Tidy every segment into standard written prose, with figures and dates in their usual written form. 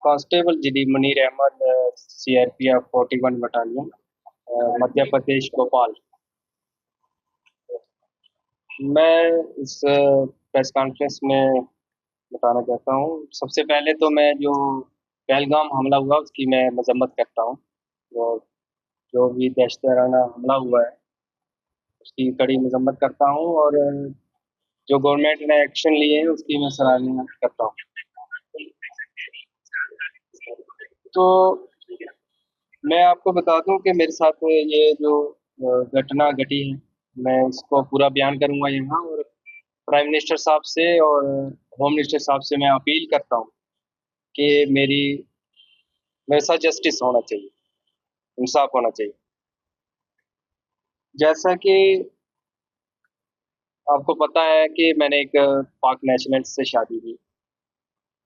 Constable GD Munir Ahmad, CRPF 41 battalion, Madhya Pradesh, Bhopal. मैं इस press conference में बताना चाहता हूँ। सबसे पहले तो मैं जो पहलगाम हमला हुआ उसकी मैं मजम्मत करता हूँ। और जो भी दहशतगाराना हमला हुआ है उसकी कड़ी मजम्मत करता हूँ। और जो गवर्नमेंट ने एक्शन लिए हैं उसकी मैं सराहना करता हूँ। तो मैं आपको बता दूं कि मेरे साथ ये जो घटना घटी है, मैं इसको पूरा बयान करूंगा यहाँ। और प्राइम मिनिस्टर साहब से और होम मिनिस्टर साहब से मैं अपील करता हूँ कि मेरे साथ जस्टिस होना चाहिए, इंसाफ होना चाहिए। जैसा कि आपको पता है कि मैंने एक पाक नेशनल से शादी की।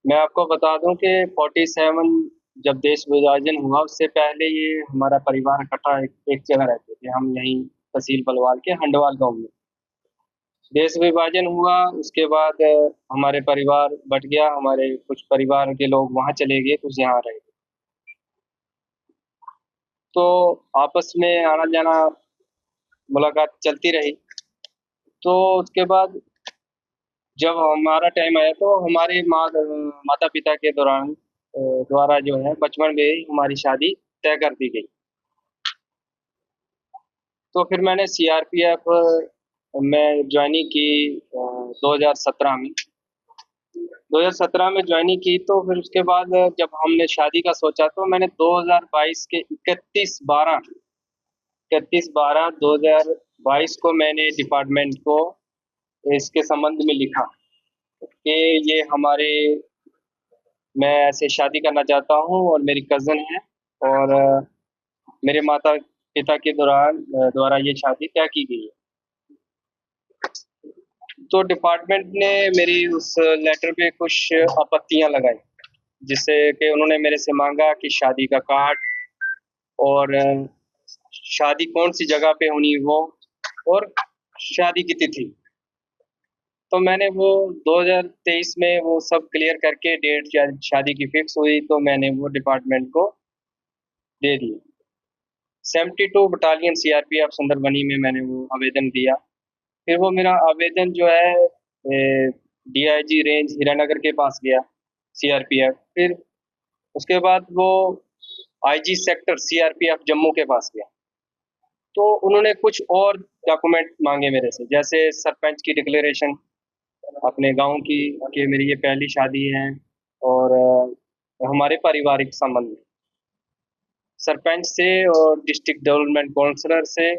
मैं आपको बता दूं कि 47 जब देश विभाजन हुआ उससे पहले ये हमारा परिवार इकट्ठा एक जगह रहते थे। हम यहीं तहसील बलवाल के हंडवाल गांव में। देश विभाजन हुआ उसके बाद हमारे परिवार बट गया। हमारे कुछ परिवार के लोग वहां चले गए, कुछ यहाँ रह गए। तो आपस में आना जाना, मुलाकात चलती रही। तो उसके बाद जब हमारा टाइम आया तो हमारे माता पिता के द्वारा जो है बचपन में ही हमारी शादी तय कर दी गई। तो फिर मैंने सीआरपीएफ में ज्वाइनिंग की 2017 में। 2017 में ज्वाइनिंग की। तो फिर उसके बाद जब हमने शादी का सोचा तो मैंने 2022 के 2022 को मैंने डिपार्टमेंट को इसके संबंध में लिखा कि ये हमारे मैं ऐसे शादी करना चाहता हूँ और मेरी कज़न है। और मेरे माता पिता के द्वारा ये शादी तय की गई है। तो डिपार्टमेंट ने मेरी उस लेटर पे कुछ आपत्तियां लगाई, जिससे कि उन्होंने मेरे से मांगा कि शादी का कार्ड और शादी कौन सी जगह पे होनी वो, और शादी की तिथि। तो मैंने वो 2023 में वो सब क्लियर करके डेट शादी की फिक्स हुई तो मैंने वो डिपार्टमेंट को दे दी। 72 बटालियन सीआरपीएफ सुंदरबनी में मैंने वो आवेदन दिया। फिर वो मेरा आवेदन जो है डीआईजी रेंज हीरानगर के पास गया, सीआरपीएफ। फिर उसके बाद वो आईजी सेक्टर सीआरपीएफ जम्मू के पास गया। तो उन्होंने कुछ और डॉक्यूमेंट मांगे मेरे से, जैसे सरपंच की डिक्लेरेशन अपने गांव की कि मेरी ये पहली शादी है। और हमारे पारिवारिक संबंध सरपंच से और डिस्ट्रिक्ट डेवलपमेंट काउंसलर से,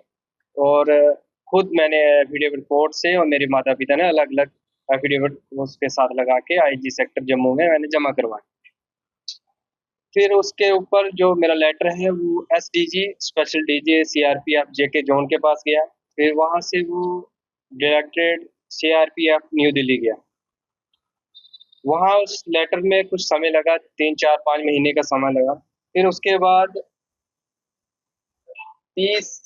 और खुद मैंने एफिडेविट कोर्ट से और मेरे माता पिता ने अलग अलग एफिडेविट उसके साथ लगा के आईजी सेक्टर जम्मू में मैंने जमा करवाया। फिर उसके ऊपर जो मेरा लेटर है वो एसडीजी स्पेशल डीजी सीआरपीएफ जेके जोन के पास गया। फिर वहां से वो डायरेक्टेड सीआरपीएफ न्यू दिल्ली गया। वहां उस लेटर में कुछ समय लगा, 3 4 5 महीने का समय लगा। फिर उसके बाद 30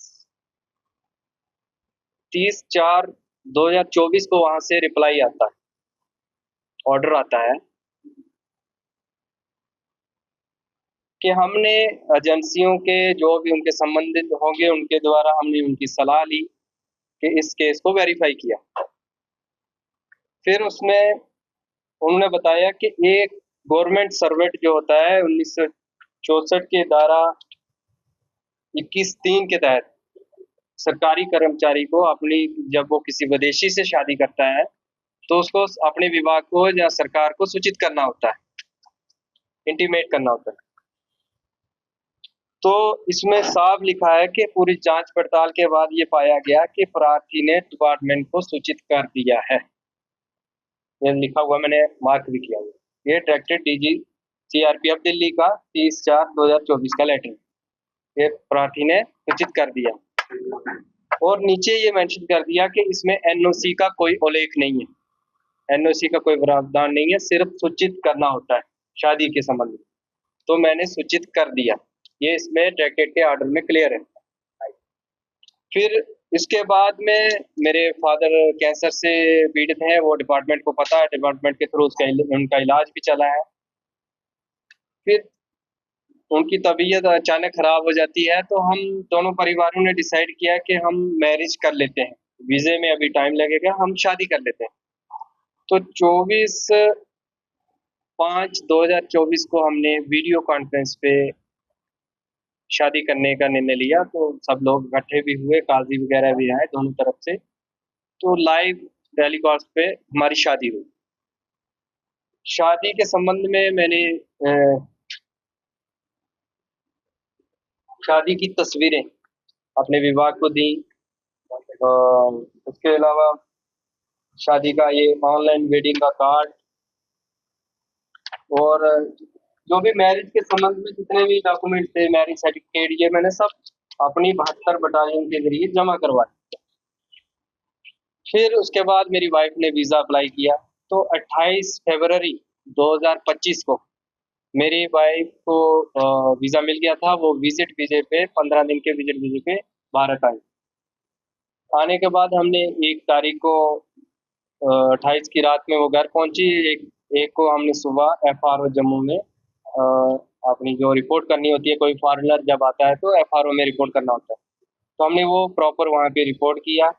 30/4/2024 को वहां से रिप्लाई आता है, ऑर्डर आता है कि हमने एजेंसियों के जो भी उनके संबंधित होंगे उनके द्वारा हमने उनकी सलाह ली कि इस केस को वेरीफाई किया। फिर उसमें उन्होंने बताया कि एक गवर्नमेंट सर्वेंट जो होता है 1964 के धारा 21(3) के तहत सरकारी कर्मचारी को अपनी जब वो किसी विदेशी से शादी करता है तो उसको अपने विभाग को या सरकार को सूचित करना होता है, इंटीमेट करना होता है। तो इसमें साफ लिखा है कि पूरी जांच पड़ताल के बाद ये पाया गया कि प्रार्थी ने डिपार्टमेंट को सूचित कर दिया है। ये लिखा हुआ मैंने मार्क भी किया हुआ। ये डायरेक्टेड डीजी सीआरपीएफ दिल्ली का 30/4/2024 का लेटर, ये प्रार्थी ने सूचित कर दिया। और नीचे ये मेंशन कर दिया कि इसमें एनओसी का कोई उल्लेख नहीं है, एनओसी का कोई प्रावधान नहीं है, सिर्फ सूचित करना होता है शादी के संबंध में। तो मैंने सूचित कर दिया, ये इसमें डायरेक्टेड के ऑर्डर में क्लियर है। फिर इसके बाद में मेरे फादर कैंसर से पीड़ित हैं, वो डिपार्टमेंट को पता है, डिपार्टमेंट के थ्रू उनका इलाज भी चला है। फिर उनकी तबीयत अचानक खराब हो जाती है, तो हम दोनों परिवारों ने डिसाइड किया कि हम मैरिज कर लेते हैं। वीज़े में अभी टाइम लगेगा, हम शादी कर लेते हैं। तो 24/5/2024 को हमने वीडियो कॉन्फ्रेंस पे शादी करने का निर्णय लिया। तो सब लोग इकट्ठे भी हुए, काज़ी वगैरह भी आए दोनों तरफ से। तो लाइव टेलीकास्ट पे हमारी शादी हुई। शादी के संबंध में मैंने शादी की तस्वीरें अपने विभाग को दी। उसके अलावा शादी का ये ऑनलाइन वेडिंग का कार्ड और जो भी मैरिज के संबंध में जितने भी डॉक्यूमेंट थे, मैरिज सर्टिफिकेट, ये मैंने सब अपनी 72 बटालियन के जरिए जमा करवाए। फिर उसके बाद मेरी वाइफ ने वीज़ा अप्लाई किया। तो 28 फरवरी 2025 को मेरी वाइफ को वीज़ा मिल गया था। वो विजिट वीज़े पे 15 दिन के विजिट वीज़े पे भारत आई। आने के बाद हमने 1 तारीख को 28 की रात में वो घर पहुंची। एक को हमने सुबह एफआरओ जम्मू में अपनी जो रिपोर्ट करनी होती है, कोई फॉरेनर जब आता है तो एफआरओ में रिपोर्ट करना होता है। तो हमने वो प्रॉपर वहाँ पे रिपोर्ट किया।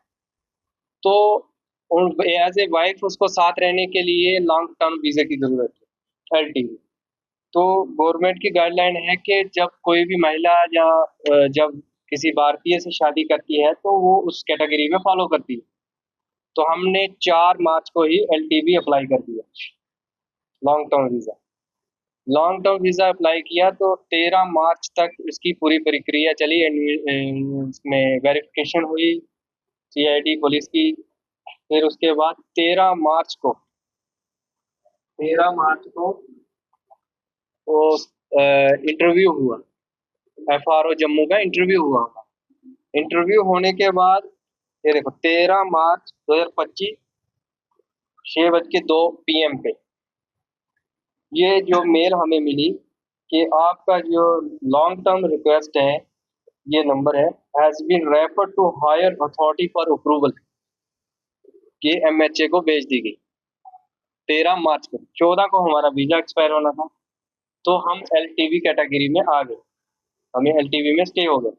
तो एज ए वाइफ उसको साथ रहने के लिए लॉन्ग टर्म वीज़े की ज़रूरत है, एलटीवी। तो गवर्नमेंट की गाइडलाइन है कि जब कोई भी महिला या जब किसी भारतीय से शादी करती है तो वो उस कैटेगरी में फॉलो करती है। तो हमने 4 मार्च को ही एलटीवी अप्लाई कर दिया, long term visa. Long term visa apply किया तो 13 मार्च तक उसकी पूरी प्रक्रिया चली। उसमें वेरिफिकेशन हुई सीआईडी पुलिस की। फिर उसके बाद 13 मार्च को वो इंटरव्यू हुआ, एफआरओ जम्मू का इंटरव्यू हुआ। इंटरव्यू होने के बाद ये देखो 13 मार्च 2025 6:02 PM पे ये जो मेल हमें मिली कि आपका जो लॉन्ग टर्म रिक्वेस्ट है, ये नंबर है, has been referred to higher authority for approval, ये एमएचए को भेज दी गई 13 मार्च को। 14 को हमारा वीज़ा एक्सपायर होना था। तो हम एलटीवी कैटेगरी में आ गए, हमें एलटीवी में स्टे हो गए।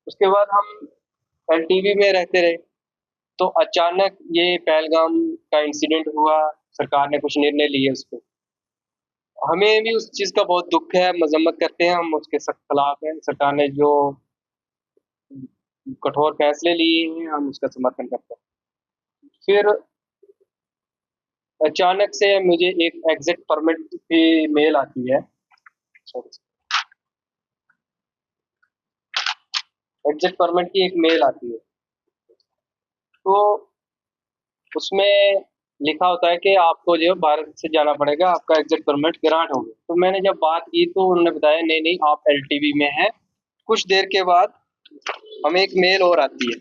उसके बाद हम एलटीवी में रहते रहे। तो अचानक ये पहलगाम का इंसिडेंट हुआ, सरकार ने कुछ निर्णय लिए उस पे। हमें भी उस चीज़ का बहुत दुःख है, मज़म्मत करते हैं, हम उसके सख्त खिलाफ हैं। सरकार ने जो कठोर फैसले लिए हैं, हम उसका समर्थन करते हैं। फिर अचानक से मुझे एक एग्ज़िट परमिट की मेल आती है। एग्ज़िट परमिट की एक मेल आती है। तो उसमें लिखा होता है कि आपको जो है भारत से जाना पड़ेगा, आपका एग्ज़िट परमिट ग्रांट हो गया। तो मैंने जब बात की तो उन्होंने बताया नहीं, नहीं आप एलटीवी में हैं। कुछ देर के बाद हमें एक मेल और आती है।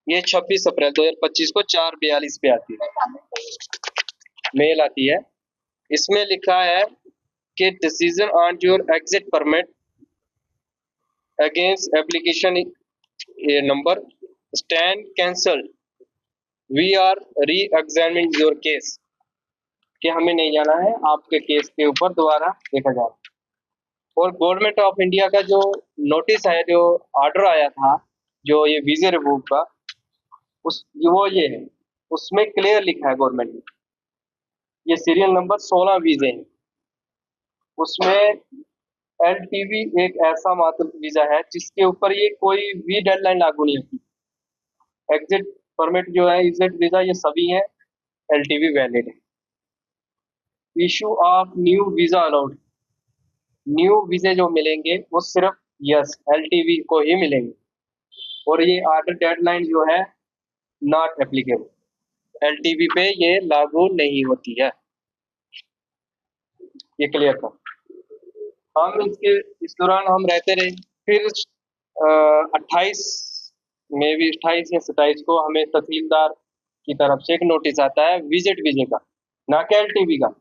ये 26 अप्रैल 2025 को 4:42 पे आती है, मेल आती है। इसमें लिखा है कि decision on your exit permit against application number stand cancelled, we are re examining your case, कि हमें नहीं जाना है, आपके केस के ऊपर दोबारा देखा जाए। और गवर्नमेंट ऑफ इंडिया का जो नोटिस है, जो ऑर्डर आया था, जो ये वीजे रिवोक का, वो ये है, उसमें क्लियर लिखा है गवर्नमेंट ने, ये सीरियल नंबर 16 वीजे हैं। उसमें एलटीवी एक ऐसा मात्र वीजा है जिसके ऊपर ये कोई भी डेडलाइन लागू नहीं होती। एग्जिट परमिट जो है, एग्जिट वीजा, ये सभी हैं, एलटीवी वैलिड है। Issue of new visa allowed, new वीजे जो मिलेंगे वो सिर्फ यस एलटीवी को ही मिलेंगे। और ये ऑर्डर डेडलाइन जो है नॉट एप्लीकेबल, एलटीवी पे ये लागू नहीं होती है। ये क्लियर था। हम इसके इस दौरान हम रहते रहे। फिर 28 में भी 28 या 27 को हमें तहसीलदार की तरफ से एक नोटिस आता है विजिट वीजे का, ना कि एलटीवी का।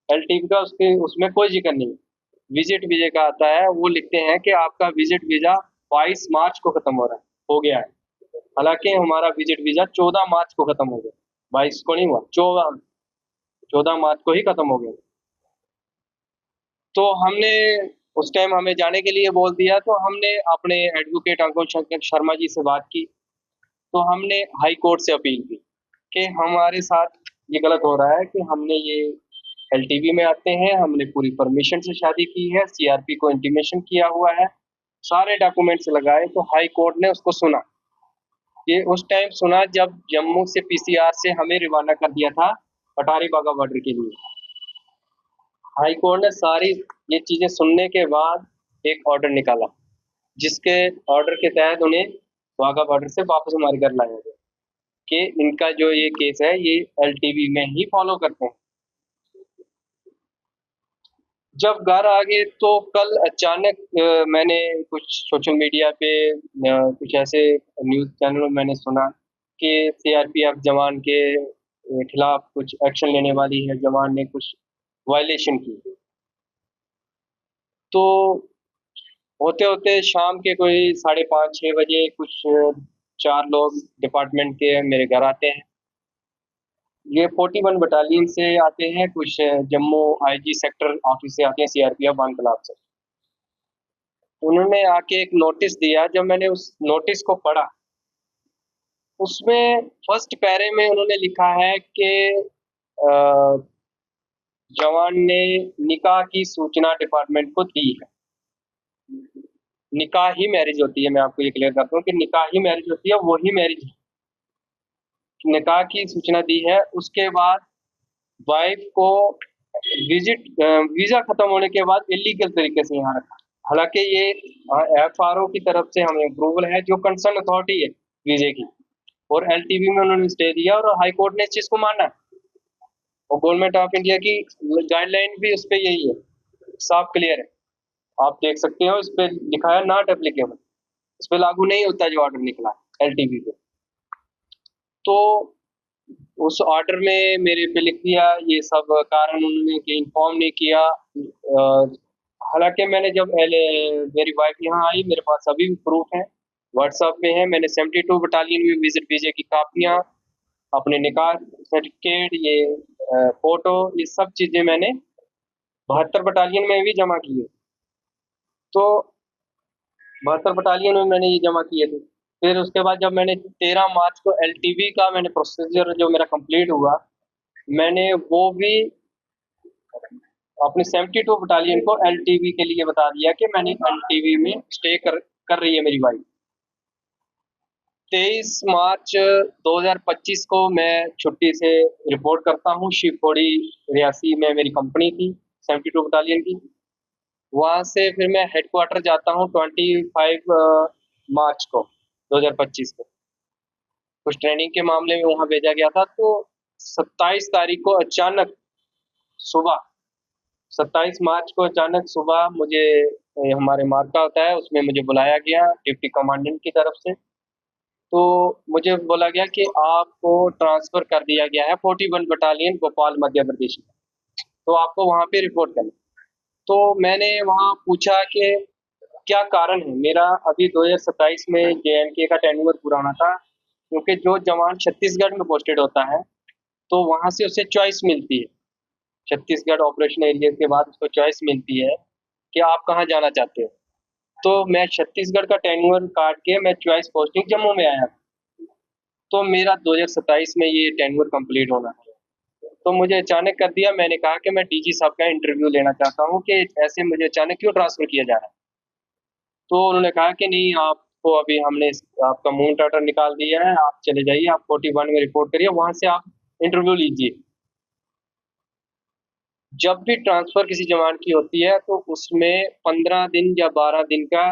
एलटीवी का उसके उसमें कोई जिक्र नहीं। विजिट वीजे का आता है, वो लिखते हैं कि आपका विजिट वीजा 22 मार्च को खत्म हो रहा है, हो गया है। हालांकि हमारा विजिट वीजा 14 मार्च को खत्म हो गया, 22 को नहीं हुआ, 14। 14 मार्च को ही खत्म हो गया। तो हमने उस टाइम हमें जाने के लिए बोल दिया, तो हमने अपने एडवोकेट अंकुश शंकर शर्मा जी से बात की। तो हमने हाई कोर्ट से अपील की कि हमारे साथ ये गलत हो रहा है कि हमने ये एलटीवी में आते हैं, हमने पूरी परमिशन से शादी की है, सीआरपी को इंटीमेशन किया हुआ है, सारे डॉक्यूमेंट्स लगाए। तो हाई कोर्ट ने उसको सुना। ये उस टाइम सुना जब जम्मू से पीसीआर से हमें रवाना कर दिया था अटारी वाघा बॉर्डर के लिए। हाई कोर्ट ने सारी ये चीजें सुनने के बाद एक ऑर्डर निकाला, जिसके ऑर्डर के तहत उन्हें वाघा बॉर्डर से वापस हमारे घर लाया गया कि इनका जो ये केस है ये एलटीवी में ही फॉलो करते हैं। जब घर आ गए तो कल अचानक मैंने कुछ सोशल मीडिया पे कुछ ऐसे न्यूज़ चैनल में मैंने सुना कि सीआरपीएफ जवान के खिलाफ कुछ एक्शन लेने वाली है, जवान ने कुछ वायलेशन की। तो होते होते शाम के कोई 5:30-6 बजे कुछ 4 लोग डिपार्टमेंट के मेरे घर आते हैं। ये 41 बटालियन से आते हैं, कुछ जम्मू आईजी सेक्टर ऑफिस से आते हैं, सीआरपीएफ वन क्लाब से। उन्होंने आके एक नोटिस दिया। जब मैंने उस नोटिस को पढ़ा, उसमें फर्स्ट पैरे में उन्होंने लिखा है कि अ, जवान ने निकाह की सूचना डिपार्टमेंट को दी है। निकाह ही मैरिज होती है, मैं आपको ये क्लियर करता हूँ कि निकाह ही मैरिज होती है, वही मैरिज है। निकाह की सूचना दी है। उसके बाद वाइफ को वीजा खत्म होने के बाद इलीगल तरीके से यहाँ रखा। हालांकि ये एफआरओ की तरफ से हमें अप्रूवल है, जो कंसर्न अथॉरिटी है वीजे की, और एलटीवी में उन्होंने स्टे दिया और हाई कोर्ट ने इस चीज को माना। और गवर्नमेंट ऑफ इंडिया की गाइडलाइन भी उस पर यही है, साफ क्लियर है। आप देख सकते हो इस पे लिखा है नॉट एप्लीकेबल, इस पे लागू नहीं होता जो ऑर्डर निकला एलटीवी पे। तो उस ऑर्डर में मेरे पे लिख दिया ये सब कारण, उन्होंने कि इन्फॉर्म नहीं किया। हालांकि मैंने जब मेरी वाइफ यहाँ आई, मेरे पास अभी भी प्रूफ है, व्हाट्सएप पे है। मैंने 72 बटालियन में विजिट वीजे की कापियाँ, अपने निकाह सर्टिफिकेट, ये फोटो, ये सब चीजें मैंने 72 बटालियन में भी जमा की है। तो 72 बटालियन में मैंने ये जमा किए थे। फिर उसके बाद जब मैंने 13 मार्च को एलटीवी का मैंने प्रोसीजर जो मेरा कंप्लीट हुआ, मैंने वो भी अपने 72 बटालियन को एलटीवी के लिए बता दिया कि मैंने एलटीवी में स्टे कर रही है मेरी वाइफ। 23 मार्च 2025 को मैं छुट्टी से रिपोर्ट करता हूँ। शिवखोड़ी रियासी में मेरी कंपनी थी 72 बटालियन की। वहाँ से फिर मैं हेडक्वार्टर जाता हूँ 25 मार्च को 2025 को। कुछ ट्रेनिंग के मामले में वहाँ भेजा गया था। तो 27 तारीख को अचानक सुबह, 27 मार्च को अचानक सुबह मुझे हमारे मार्का होता है उसमें मुझे बुलाया गया डिप्टी कमांडेंट की तरफ से। तो मुझे बोला गया कि आपको ट्रांसफर कर दिया गया है 41 बटालियन भोपाल मध्य प्रदेश में, तो आपको वहाँ पे रिपोर्ट करना। तो मैंने वहाँ पूछा कि क्या कारण है। मेरा अभी 2027 में जेएनके का टेन्योर पूरा होना था, क्योंकि जो जवान छत्तीसगढ़ में पोस्टेड होता है तो वहाँ से उसे चॉइस मिलती है। छत्तीसगढ़ ऑपरेशन एरिया के बाद उसको चॉइस मिलती है कि आप कहाँ जाना चाहते हो। तो मैं छत्तीसगढ़ का टेन्योर काट के मैं चॉइस पोस्टिंग जम्मू में आया। तो मेरा 2027 में ये टेन्योर कंप्लीट होना है। तो मुझे अचानक कर दिया। मैंने कहा कि मैं डीजी साहब का इंटरव्यू लेना चाहता हूँ कि ऐसे मुझे अचानक क्यों ट्रांसफर किया जा रहा है। तो उन्होंने कहा कि नहीं, आपको अभी हमने आपका मून टाटर निकाल दिया है, आप चले जाइए, आप 41 में रिपोर्ट करिए, वहां से आप इंटरव्यू लीजिए। जब भी ट्रांसफर किसी जवान की होती है तो उसमें 15 दिन या 12 दिन का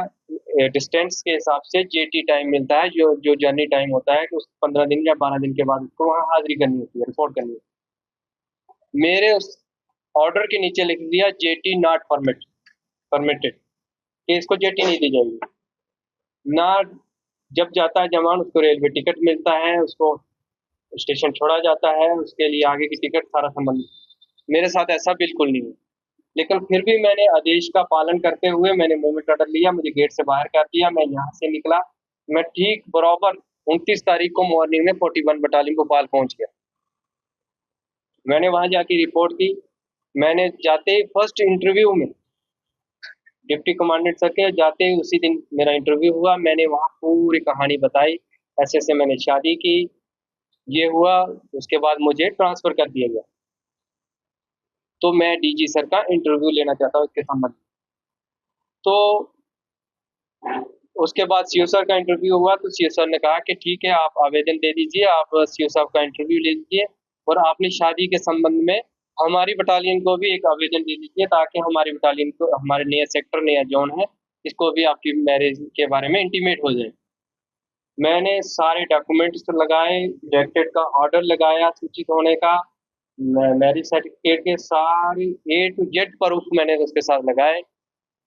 डिस्टेंस के हिसाब से जेटी टाइम मिलता है, जो जो जर्नी टाइम होता है कि उस 15 दिन या 12 दिन के बाद उसको वहाँ हाजिरी करनी होती है, रिपोर्ट करनी होती है। मेरे उस ऑर्डर के नीचे लिख दिया जेटी नॉट परमिटेड, कि इसको जेटी नहीं दी जाएगी ना। जब जाता है जवान उसको रेलवे टिकट मिलता है, उसको स्टेशन छोड़ा जाता है, उसके लिए आगे की टिकट सारा संबंध। मेरे साथ ऐसा बिल्कुल नहीं है। लेकिन फिर भी मैंने आदेश का पालन करते हुए मैंने मूवमेंट ऑर्डर लिया, मुझे गेट से बाहर कर दिया, मैं यहाँ से निकला। मैं ठीक बराबर 29 तारीख को मॉर्निंग में 41 बटालियन भोपाल पहुंच गया। मैंने वहाँ जाके रिपोर्ट की। मैंने जाते ही फर्स्ट इंटरव्यू में डिप्टी कमांडेंट सर के जाते ही उसी दिन मेरा इंटरव्यू हुआ। मैंने वहाँ पूरी कहानी बताई, ऐसे-ऐसे मैंने शादी की, ये हुआ, उसके बाद मुझे ट्रांसफ़र कर दिया गया। तो मैं डीजी सर का इंटरव्यू लेना चाहता हूँ इसके संबंध में। तो उसके बाद सीओ सर का इंटरव्यू हुआ तो सीओ सर ने कहा कि ठीक है, आप आवेदन दे दीजिए, आप सीओ साहब का इंटरव्यू ले लीजिए और आपने शादी के संबंध में हमारी बटालियन को भी एक आवेदन दे दीजिए ताकि हमारी बटालियन को, हमारे नया सेक्टर, नया ज़ोन है, इसको भी आपकी मैरिज के बारे में इंटीमेट हो जाए। मैंने सारे डॉक्यूमेंट्स लगाए, डायरेक्टरेट का ऑर्डर लगाया सूचित होने का, मैरिज सर्टिफिकेट के सारे ए टू जेड प्रूफ मैंने उसके साथ लगाए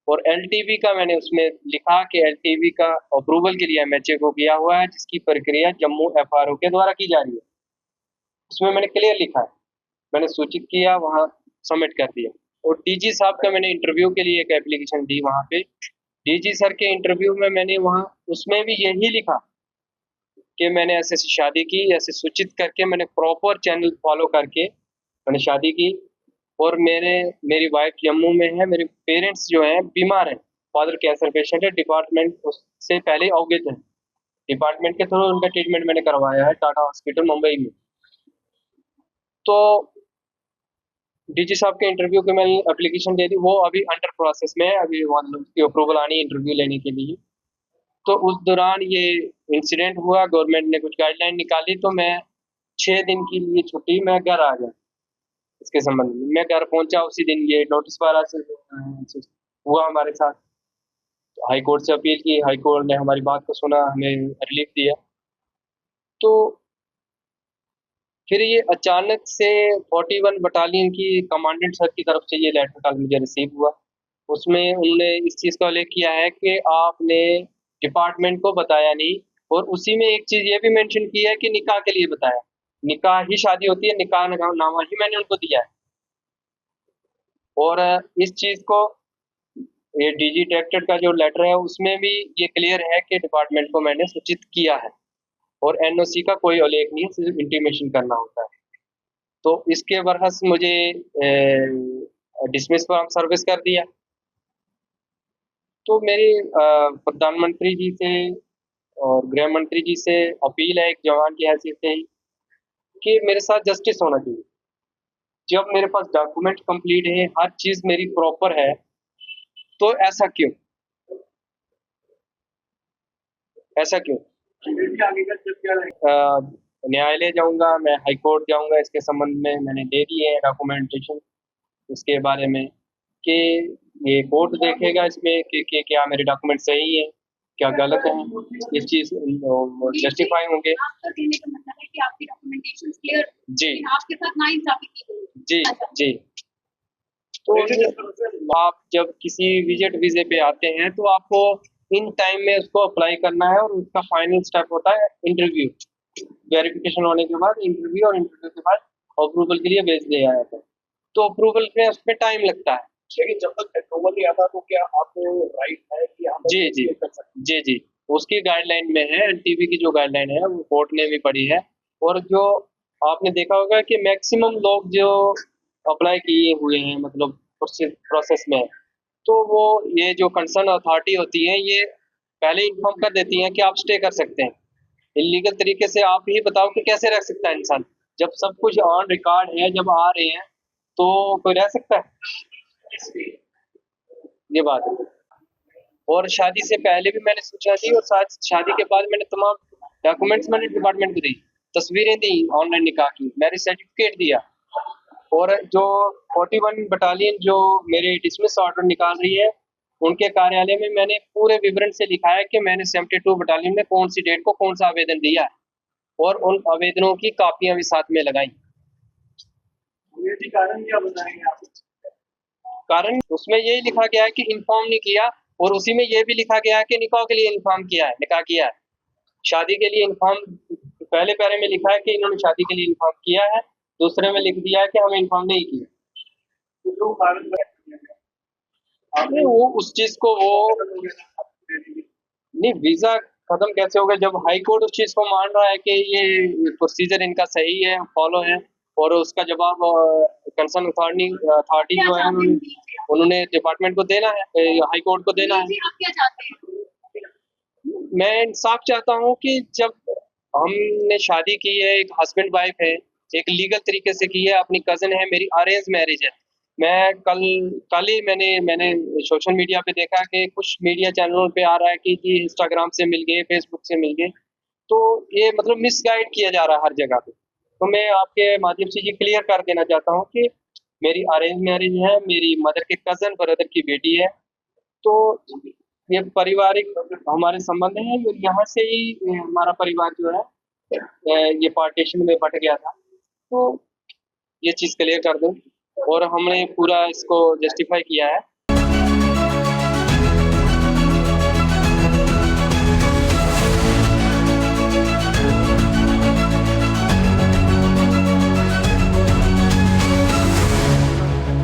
और एलटीवी का मैंने उसमें लिखा कि एलटीवी का अप्रूवल के लिए एमएचए को किया हुआ है, जिसकी प्रक्रिया जम्मू एफआरओ के द्वारा की जा रही है। उसमें मैंने क्लियर लिखा है, मैंने सूचित किया, वहाँ सबमिट कर दिया। और डीजी साहब का मैंने इंटरव्यू के लिए एक एप्लीकेशन दी वहाँ पे। डीजी सर के इंटरव्यू में मैंने वहाँ उसमें भी यही लिखा कि मैंने ऐसे-ऐसे शादी की, ऐसे सूचित करके मैंने प्रॉपर चैनल फ़ॉलो करके मैंने शादी की और मेरी वाइफ़ जम्मू में है, मेरे पेरेंट्स जो हैं बीमार हैं, फ़ादर कैंसर पेशेंट है, डिपार्टमेंट उससे पहले अवगत है। डिपार्टमेंट के थ्रू उनका ट्रीटमेंट मैंने करवाया है टाटा हॉस्पिटल मुंबई में। तो डीजी साहब के इंटरव्यू की मैंने एप्लीकेशन दे दी, वो अभी अंडर प्रोसेस में है, अभी मतलब उसकी अप्रूवल आनी है इंटरव्यू लेने के लिए। तो उस दौरान ये इंसिडेंट हुआ, गवर्नमेंट ने कुछ गाइडलाइन निकाली तो मैं 6 दिन के लिए छुट्टी मैं घर आ गया। इसके संबंध में मैं घर पहुंचा उसी दिन ये नोटिस वाला से हुआ हमारे साथ। हाई कोर्ट से अपील की, हाई कोर्ट ने हमारी बात को सुना, हमें रिलीफ दिया। तो फिर ये अचानक से 41 बटालियन की कमांडेंट सर की तरफ से ये लेटर कल मुझे रिसीव हुआ। उसमें उन्होंने इस चीज़ का उल्लेख किया है कि आपने डिपार्टमेंट को बताया नहीं और उसी में एक चीज़ ये भी मेंशन की है कि निकाह के लिए बताया। निकाह ही शादी होती है, निकाह नामा ही मैंने उनको दिया है। और इस चीज़ को ये डीजी डायरेक्टरेट का जो लेटर है उसमें भी ये क्लियर है कि डिपार्टमेंट को मैंने सूचित किया है और एनओसी का कोई उल्लेख नहीं है, सिर्फ इंटीमेशन करना होता है। तो इसके बरहस मुझे डिसमिस फ्रॉम सर्विस कर दिया। तो मेरी प्रधानमंत्री जी से और गृह मंत्री जी से अपील है एक जवान की हैसियत से ही कि मेरे साथ जस्टिस होना चाहिए। जब मेरे पास डॉक्यूमेंट कंप्लीट है, हर चीज़ मेरी प्रॉपर है, तो ऐसा क्यों? ऐसा क्यों? न्यायालय जाऊँगा, मैं हाई कोर्ट जाऊँगा, इसके संबंध में मैंने दे दिए हैं डॉक्यूमेंटेशन इसके बारे में कि ये कोर्ट देखेगा इसमें कि क्या मेरे डॉक्यूमेंट सही हैं, क्या गलत हैं, इस चीज़ जस्टिफाई होंगे। आपका कहने का मतलब है कि आपकी डॉक्यूमेंटेशंस क्लियर जी, लेकिन आपके साथ नाइंसाफी की गई। जी, अच्छा। जी। तो आप जब किसी विज़िट वीज़े पे आते हैं तो आपको इन टाइम में उसको अप्लाई करना है और उसका फाइनल स्टेप होता है इंटरव्यू। वेरिफिकेशन होने के बाद इंटरव्यू और इंटरव्यू के बाद अप्रूवल के लिए भेज दिया जाता है। तो अप्रूवल में उसमें टाइम लगता है। लेकिन जब तक अप्रूवल नहीं आता तो क्या आपको राइट है कि आप जी, जी। कर सकते हैं? जी, जी। उसकी गाइडलाइन में है, एनटीबी की जो गाइडलाइन है वो कोर्ट ने भी पढ़ी है और जो आपने देखा होगा कि मैक्सिमम लोग जो अप्लाई किए हुए हैं मतलब प्रोसेस में, तो वो ये जो कंसर्न अथॉरिटी होती है ये पहले इन्फॉर्म कर देती हैं कि आप स्टे कर सकते हैं। इल्लीगल तरीके से आप ही बताओ कि कैसे रह सकता है इंसान? जब सब कुछ ऑन रिकॉर्ड है, जब आ रहे हैं, तो कोई रह सकता है? ये बात है। और शादी से पहले भी मैंने सूचना दी और साथ शादी के बाद मैंने तमाम डॉक्यूमेंट्स मैंने डिपार्टमेंट को दी, तस्वीरें दी ऑनलाइन निकाह की, मैरिज सर्टिफिकेट दिया और जो 41 बटालियन जो मेरे डिसमिस ऑर्डर निकाल रही है, उनके कार्यालय में मैंने पूरे विवरण से लिखा है कि मैंने 72 बटालियन में कौन-सी डेट को कौन-सा आवेदन दिया है और उन आवेदनों की कॉपियाँ भी साथ में लगाई। ये भी कारण क्या बताएंगे आप? कारण उसमें यही लिखा गया है कि इन्फॉर्म नहीं किया और उसी में ये भी लिखा गया है कि निकाह के लिए इन्फॉर्म किया है, निकाह किया है। शादी के लिए इन्फॉर्म पहले पैरे में लिखा है कि इन्होंने शादी के लिए इन्फॉर्म किया है, दूसरे में लिख दिया है कि हमें इन्फॉर्म नहीं किया। तो जो कारण नहीं, वो उस चीज़ को वो नहीं, वीज़ा खत्म कैसे होगा जब हाई कोर्ट उस चीज़ को मान रहा है कि ये प्रोसीजर इनका सही है, फॉलो है और उसका जवाब कंसर्न अथॉरिटी जो है उन्होंने डिपार्टमेंट को देना है, हाई कोर्ट को देना है। जी, आप क्या चाहते हैं? मैं इंसाफ चाहता हूँ कि जब हमने शादी की है, एक हस्बैंड वाइफ है, एक लीगल तरीके से की है, अपनी कज़न है, मेरी अरेंज मैरिज है। मैं कल ही मैंने सोशल मीडिया पे देखा कि कुछ मीडिया चैनलों पे आ रहा है कि जी इंस्टाग्राम से मिल गए, फेसबुक से मिल गए। तो ये मतलब मिसगाइड किया जा रहा है हर जगह पे। तो मैं आपके माध्यम से ये क्लियर कर देना चाहता हूँ कि मेरी अरेंज मैरिज है, मेरी मदर के कज़न ब्रदर की बेटी है। तो ये पारिवारिक हमारे संबंध हैं, और यहाँ से ही हमारा परिवार जो है ये पार्टीशन में बँट गया था। तो ये चीज़ क्लियर कर दूँ, और हमने पूरा इसको जस्टिफ़ाई किया है।